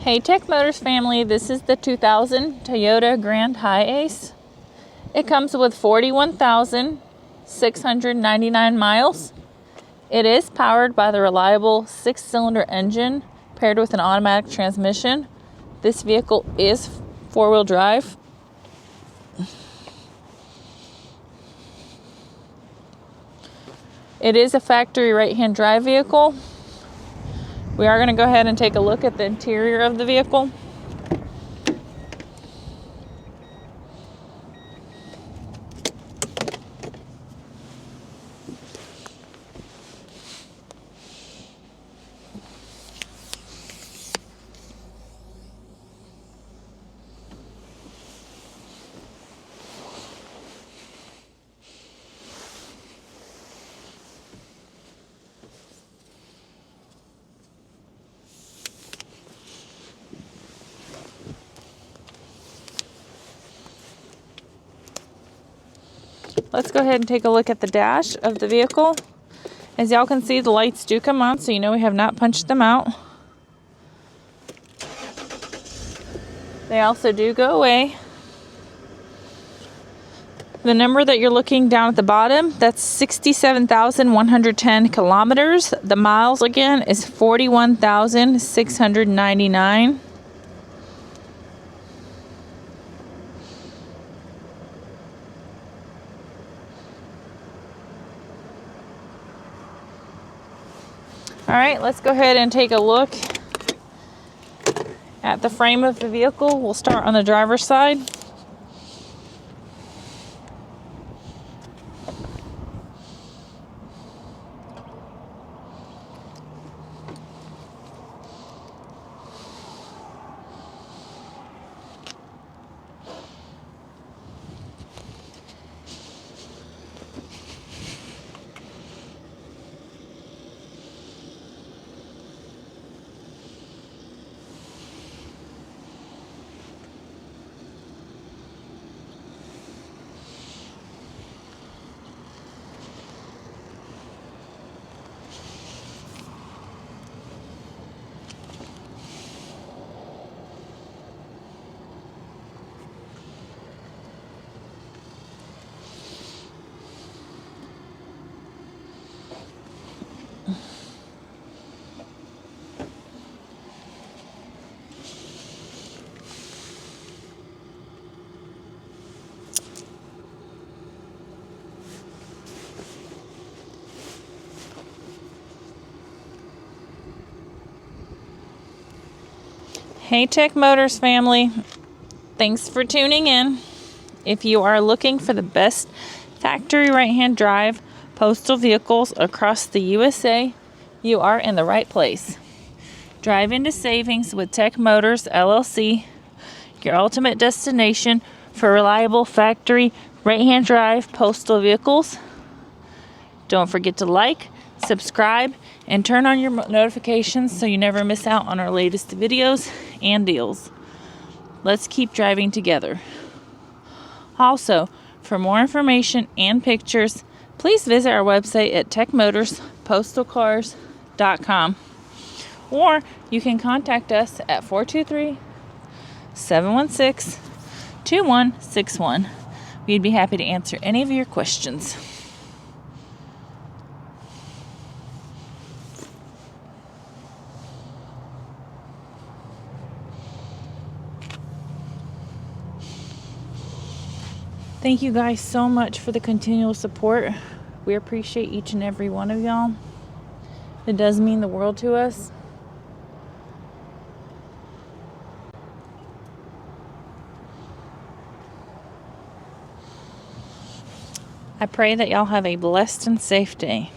Hey Tech Motors family, this is the 2000 Toyota Grand Hiace. It comes with 41,699 miles. It is powered by the reliable 6-cylinder engine paired with an automatic transmission. This vehicle is 4-wheel drive. It is a factory right-hand drive vehicle. We are going to go ahead and take a look at the interior of the vehicle. Let's go ahead and take a look at the dash of the vehicle. As y'all can see, the lights do come on, so you know we have not punched them out. They also do go away. The number that you're looking down at the bottom, that's 67,110 kilometers. The miles, again, is 41,699. All right, let's go ahead and take a look at the frame of the vehicle. We'll start on the driver's side. Hey Tech Motors family, thanks for tuning in. If you are looking for the best factory right-hand drive postal vehicles across the USA, you are in the right place. Drive into savings with Tech Motors LLC, your ultimate destination for reliable factory right-hand drive postal vehicles. Don't forget to like, subscribe, and turn on your notifications so you never miss out on our latest videos and deals. Let's keep driving together. Also, for more information and pictures, please visit our website at techmotorspostalcars.com, or you can contact us at 423-716-2161. We'd be happy to answer any of your questions. Thank you guys so much for the continual support. We appreciate each and every one of y'all. It does mean the world to us. I pray that y'all have a blessed and safe day.